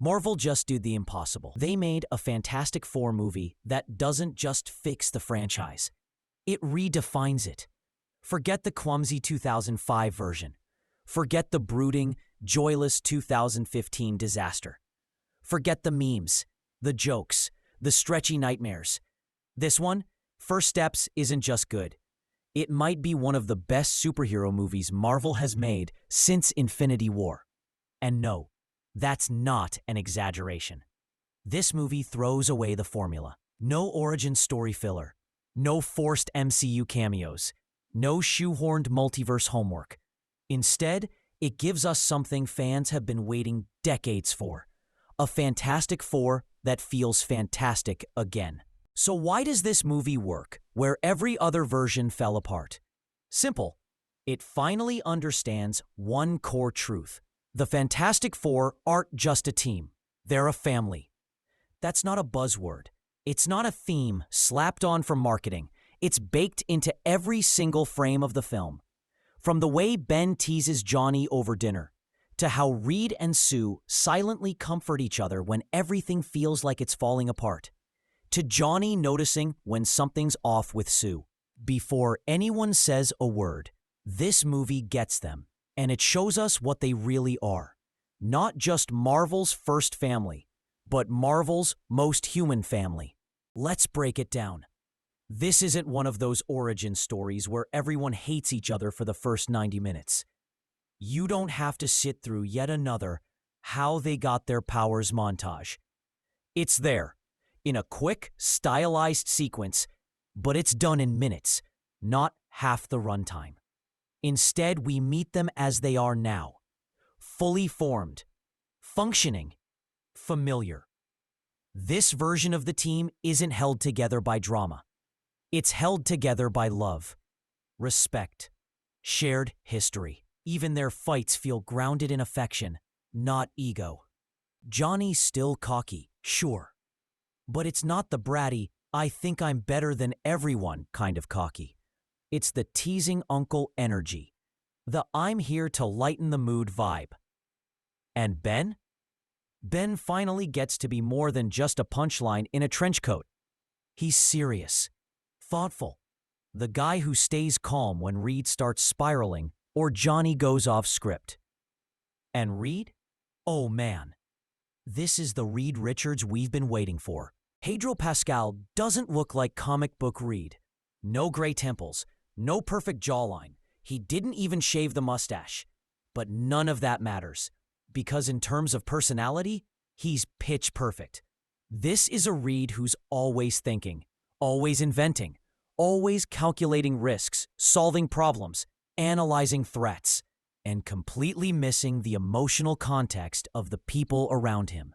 Marvel just did the impossible. They made a Fantastic Four movie that doesn't just fix the franchise. It redefines it. Forget the clumsy 2005 version. Forget the brooding, joyless 2015 disaster. Forget the memes, the jokes, the stretchy nightmares. This one, First Steps, isn't just good. It might be one of the best superhero movies Marvel has made since Infinity War. And no, that's not an exaggeration. This movie throws away the formula. No origin story filler. No forced MCU cameos. No shoehorned multiverse homework. Instead, it gives us something fans have been waiting decades for. A Fantastic Four that feels fantastic again. So why does this movie work, where every other version fell apart? Simple. It finally understands one core truth. The Fantastic Four aren't just a team. They're a family. That's not a buzzword. It's not a theme slapped on for marketing. It's baked into every single frame of the film. From the way Ben teases Johnny over dinner, to how Reed and Sue silently comfort each other when everything feels like it's falling apart, to Johnny noticing when something's off with Sue. Before anyone says a word, this movie gets them, and it shows us what they really are. Not just Marvel's first family, but Marvel's most human family. Let's break it down. This isn't one of those origin stories where everyone hates each other for the first 90 minutes. You don't have to sit through yet another how they got their powers montage. It's there, in a quick, stylized sequence, but it's done in minutes, not half the runtime. Instead, we meet them as they are now, fully formed, functioning, familiar. This version of the team isn't held together by drama. It's held together by love, respect, shared history. Even their fights feel grounded in affection, not ego. Johnny's still cocky, sure. But it's not the bratty, I think I'm better than everyone kind of cocky. It's the teasing uncle energy, the I'm here to lighten the mood vibe. And Ben? Ben finally gets to be more than just a punchline in a trench coat. He's serious, thoughtful, the guy who stays calm when Reed starts spiraling or Johnny goes off script. And Reed? Oh man, this is the Reed Richards we've been waiting for. Pedro Pascal doesn't look like comic book Reed. No gray temples, no perfect jawline. He didn't even shave the mustache. But none of that matters, because in terms of personality, he's pitch perfect. This is a Reed who's always thinking, always inventing, always calculating risks, solving problems, analyzing threats, and completely missing the emotional context of the people around him.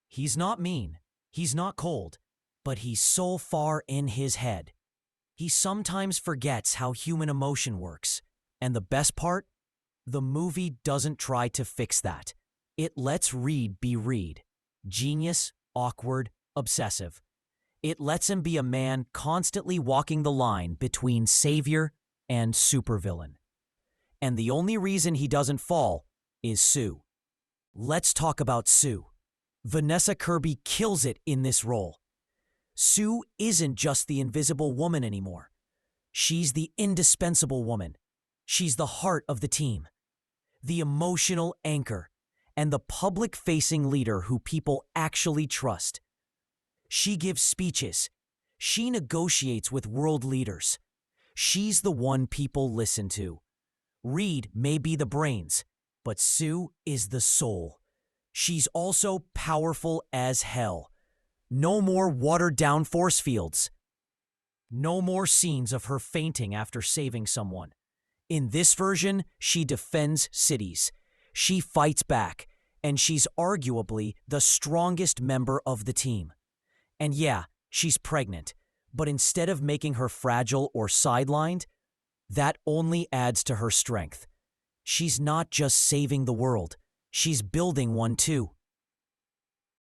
He's not mean, he's not cold, but he's so far in his head. He sometimes forgets how human emotion works. And the best part? The movie doesn't try to fix that. It lets Reed be Reed. Genius, awkward, obsessive. It lets him be a man constantly walking the line between savior and supervillain. And the only reason he doesn't fall is Sue. Let's talk about Sue. Vanessa Kirby kills it in this role. Sue isn't just the invisible woman anymore. She's the indispensable woman. She's the heart of the team, the emotional anchor, and the public-facing leader who people actually trust. She gives speeches. She negotiates with world leaders. She's the one people listen to. Reed may be the brains, but Sue is the soul. She's also powerful as hell. No more watered-down force fields. No more scenes of her fainting after saving someone. In this version, she defends cities. She fights back, and she's arguably the strongest member of the team. And yeah, she's pregnant, but instead of making her fragile or sidelined, that only adds to her strength. She's not just saving the world, she's building one too.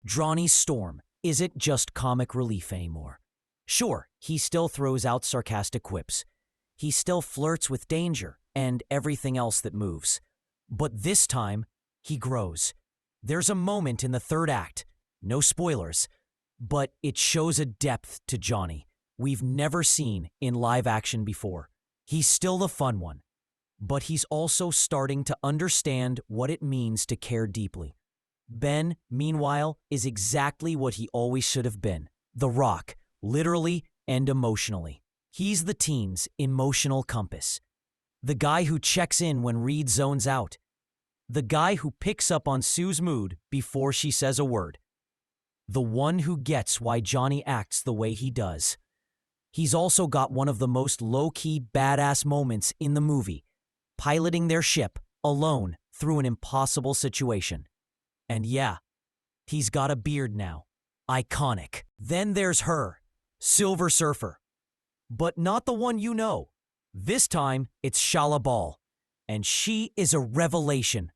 Johnny Storm isn't just comic relief anymore. Sure, he still throws out sarcastic quips. He still flirts with danger and everything else that moves. But this time, he grows. There's a moment in the third act, no spoilers, but it shows a depth to Johnny we've never seen in live action before. He's still the fun one, but he's also starting to understand what it means to care deeply. Ben, meanwhile, is exactly what he always should have been. The Rock, literally and emotionally. He's the team's emotional compass. The guy who checks in when Reed zones out. The guy who picks up on Sue's mood before she says a word. The one who gets why Johnny acts the way he does. He's also got one of the most low-key badass moments in the movie, piloting their ship alone through an impossible situation. And yeah, he's got a beard now. Iconic. Then there's her, Silver Surfer. But not the one you know. This time, it's Shala Ball. And she is a revelation.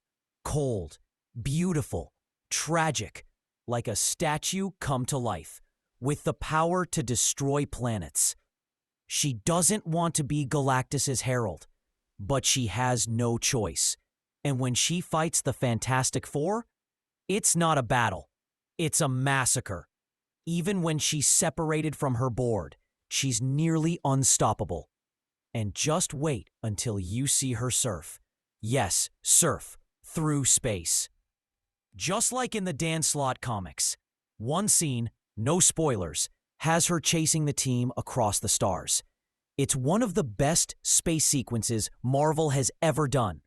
Cold, beautiful, tragic, like a statue come to life, with the power to destroy planets. She doesn't want to be Galactus's herald, but she has no choice. And when she fights the Fantastic Four, it's not a battle. It's a massacre. Even when she's separated from her board, she's nearly unstoppable. And just wait until you see her surf. Yes, surf through space. Just like in the Dan Slott comics, one scene, no spoilers, has her chasing the team across the stars. It's one of the best space sequences Marvel has ever done.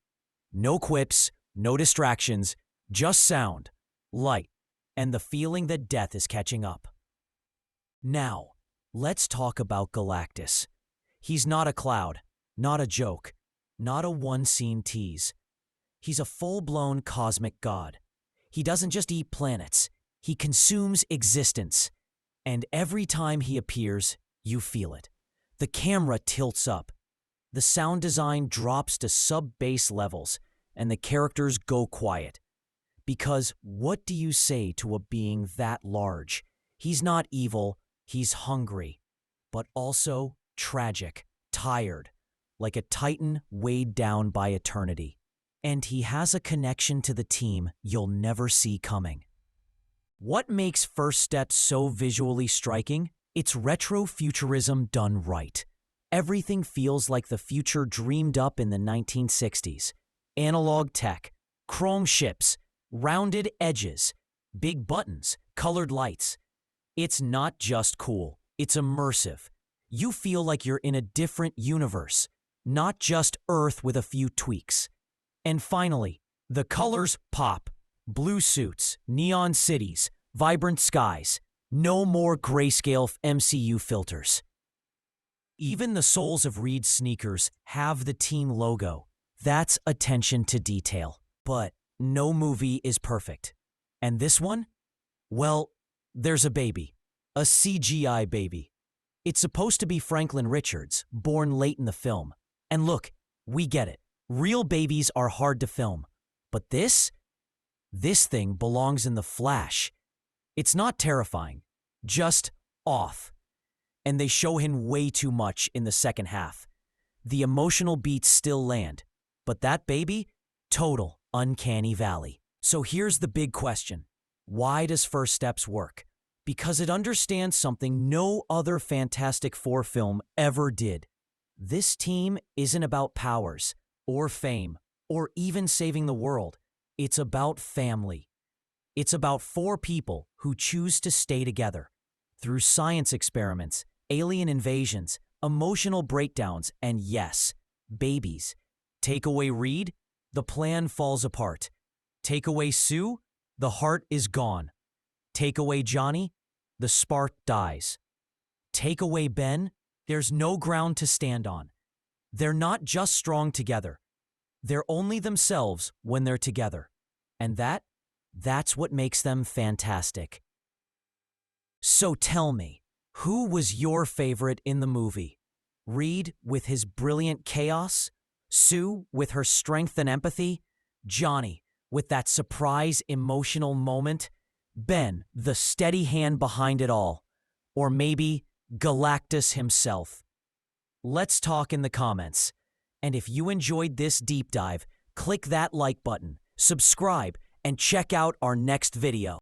No quips, no distractions, just sound, light, and the feeling that death is catching up. Now, let's talk about Galactus. He's not a cloud, not a joke, not a one-scene tease. He's a full-blown cosmic god. He doesn't just eat planets, he consumes existence. And every time he appears, you feel it. The camera tilts up. The sound design drops to sub-bass levels, and the characters go quiet. Because what do you say to a being that large? He's not evil, he's hungry, but also tragic, tired, like a titan weighed down by eternity. And he has a connection to the team you'll never see coming. What makes First Step so visually striking? It's retrofuturism done right. Everything feels like the future dreamed up in the 1960s. Analog tech, chrome ships, rounded edges, big buttons, colored lights. It's not just cool, it's immersive. You feel like you're in a different universe, not just Earth with a few tweaks. And finally, the colors pop. Blue suits, neon cities, vibrant skies. No more grayscale MCU filters. Even the soles of Reed's sneakers have the team logo. That's attention to detail. But no movie is perfect. And this one? Well, there's a baby. A CGI baby. It's supposed to be Franklin Richards, born late in the film. And look, we get it. Real babies are hard to film. But this thing belongs in the flash. It's not terrifying, just off. And they show him way too much in the second half. The emotional beats still land, but that baby, total uncanny valley. So here's the big question. Why does First Steps work? Because it understands something no other Fantastic Four film ever did. This team isn't about powers, or fame, or even saving the world. It's about family. It's about four people who choose to stay together. Through science experiments, alien invasions, emotional breakdowns, and yes, babies. Take away Reed, the plan falls apart. Take away Sue, the heart is gone. Take away Johnny, the spark dies. Take away Ben, there's no ground to stand on. They're not just strong together. They're only themselves when they're together. And that's what makes them fantastic. So tell me, who was your favorite in the movie? Reed with his brilliant chaos? Sue with her strength and empathy? Johnny with that surprise emotional moment? Ben, the steady hand behind it all? Or maybe Galactus himself? Let's talk in the comments. And if you enjoyed this deep dive, click that like button, subscribe, and check out our next video.